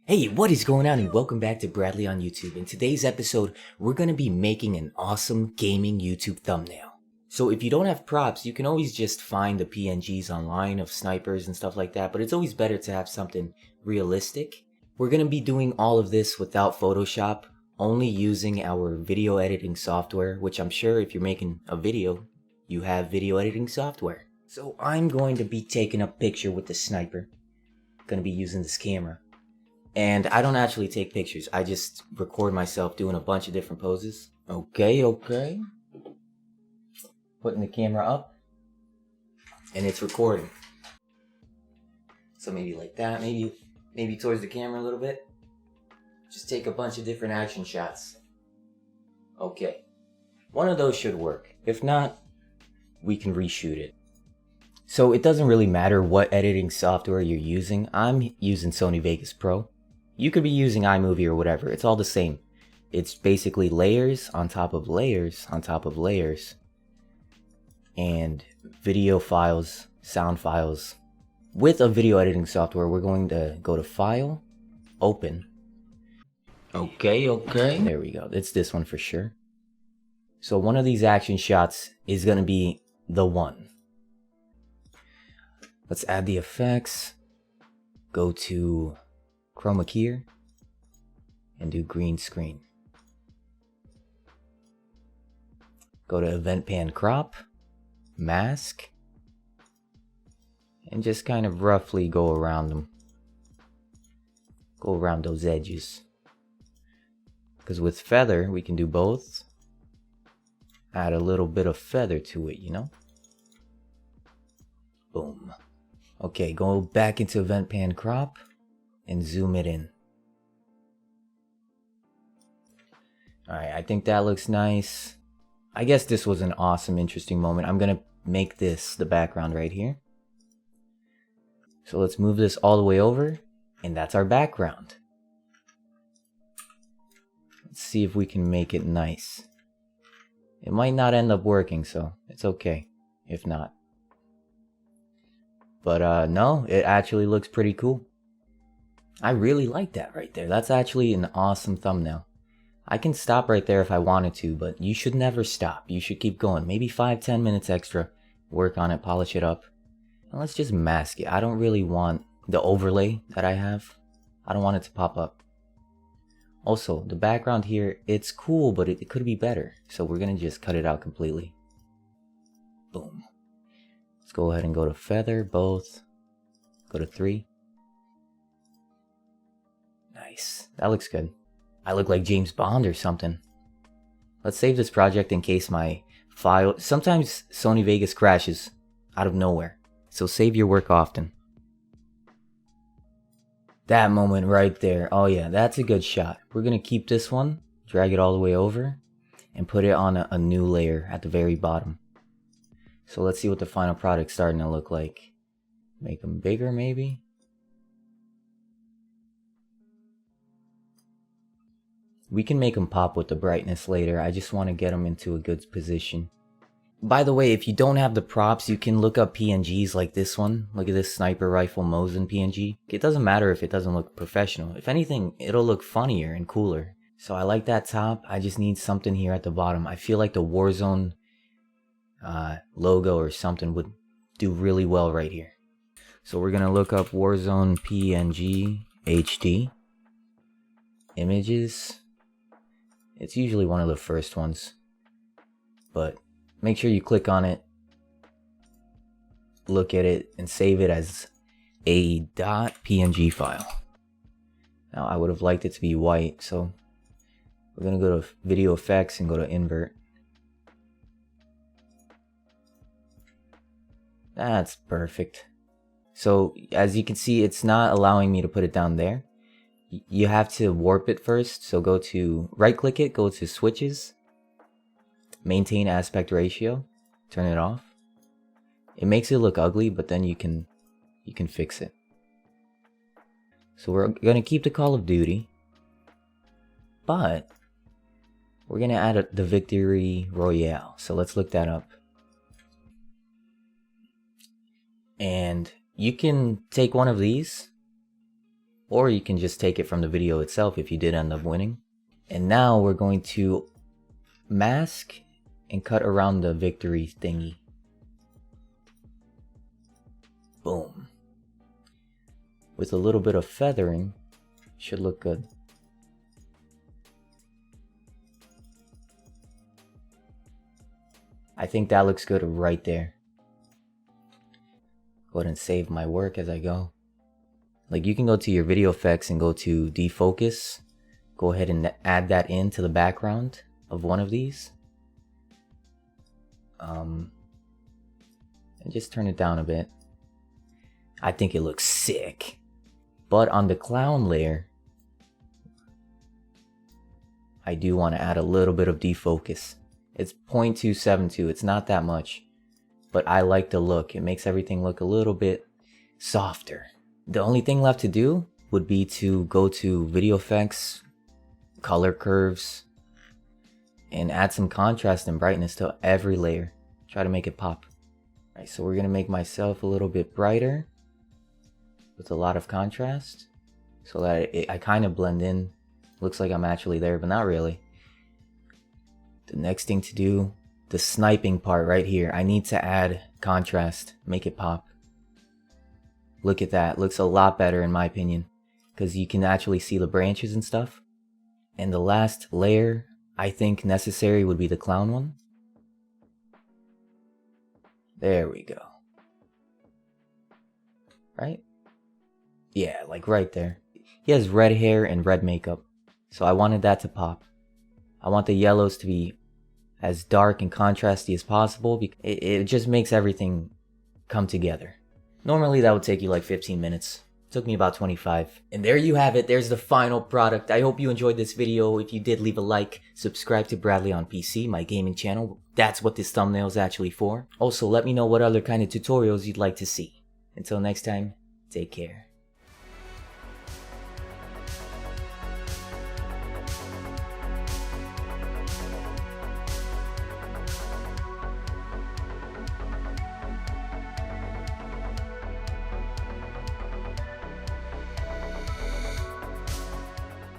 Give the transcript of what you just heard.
Hey, what is going on, and welcome back to Bradley on YouTube. In today's episode, we're going to be making an awesome gaming YouTube thumbnail. So if you don't have props, you can always just find the PNGs online of snipers and stuff like that, but it's always better to have something realistic. We're going to be doing all of this without Photoshop, only using our video editing software, which I'm sure if you're making a video, you have video editing software. So I'm going to be taking a picture with the sniper. Going to be using this camera. And I don't actually take pictures. I just record myself doing a bunch of different poses. Okay. Putting the camera up. And it's recording. So maybe like that. Maybe towards the camera a little bit. Just take a bunch of different action shots. Okay. One of those should work. If not, we can reshoot it. So it doesn't really matter what editing software you're using. I'm using Sony Vegas Pro. You could be using iMovie or whatever. It's all the same. It's basically layers on top of layers on top of layers. And video files, sound files. With a video editing software, we're going to go to File, Open. Okay. There we go. It's this one for sure. So one of these action shots is going to be the one. Let's add the effects. Go to chroma key here and do green screen. Go to event pan crop, mask, and just kind of roughly go around them. Go around those edges. Because with feather, we can do both. Add a little bit of feather to it, you know? Boom. Okay, go back into event pan crop and zoom it in. Alright, I think that looks nice. I guess this was an awesome, interesting moment. I'm gonna make this the background right here. So let's move this all the way over, and that's our background. Let's see if we can make it nice. It might not end up working, so it's okay if not. But no, it actually looks pretty cool. I really like that right there. That's actually an awesome thumbnail. I can stop right there if I wanted to, but you should never stop. You should keep going. Maybe 5-10 minutes extra. Work on it, polish it up. And let's just mask it. I don't really want the overlay that I have. I don't want it to pop up. Also, the background here, it's cool, but it could be better. So we're going to just cut it out completely. Boom. Let's go ahead and go to feather, both. Go to 3. Nice. That looks good. I look like James Bond or something. Let's save this project in case my file... Sometimes Sony Vegas crashes out of nowhere. So save your work often. That moment right there. Oh yeah, that's a good shot. We're going to keep this one, drag it all the way over, and put it on a new layer at the very bottom. So let's see what the final product's starting to look like. Make them bigger maybe. We can make them pop with the brightness later. I just want to get them into a good position. By the way, if you don't have the props, you can look up PNGs like this one. Look at this sniper rifle Mosin PNG. It doesn't matter if it doesn't look professional. If anything, it'll look funnier and cooler. So I like that top. I just need something here at the bottom. I feel like the Warzone logo or something would do really well right here. So we're going to look up Warzone PNG HD. Images. It's usually one of the first ones, but make sure you click on it, look at it, and save it as a .png file. Now I would have liked it to be white, so we're going to go to video effects and go to invert. That's perfect. So as you can see, it's not allowing me to put it down there. You have to warp it first, so go to right click it, go to switches, maintain aspect ratio, turn it off. It makes it look ugly, but then you can fix it. So we're gonna keep the Call of Duty, but we're gonna add the Victory Royale. So let's look that up. And you can take one of these or you can just take it from the video itself if you did end up winning. And now we're going to mask and cut around the victory thingy. Boom. With a little bit of feathering, should look good. I think that looks good right there. Go ahead and save my work as I go. Like, you can go to your video effects and go to defocus. Go ahead and add that into the background of one of these. And just turn it down a bit. I think it looks sick. But on the clown layer, I do want to add a little bit of defocus. It's 0.272, it's not that much. But I like the look. It makes everything look a little bit softer. The only thing left to do would be to go to video effects, color curves, and add some contrast and brightness to every layer. Try to make it pop. Alright, so we're gonna make myself a little bit brighter with a lot of contrast so that I kind of blend in. Looks like I'm actually there, but not really. The next thing to do, the sniping part right here. I need to add contrast, make it pop. Look at that, looks a lot better in my opinion, because you can actually see the branches and stuff. And the last layer I think necessary would be the clown one. There we go. Right? Yeah, like right there. He has red hair and red makeup, so I wanted that to pop. I want the yellows to be as dark and contrasty as possible because it just makes everything come together. Normally that would take you like 15 minutes. It took me about 25. And there you have it. There's the final product. I hope you enjoyed this video. If you did, leave a like. Subscribe to Bradley on PC, my gaming channel. That's what this thumbnail is actually for. Also, let me know what other kind of tutorials you'd like to see. Until next time, take care.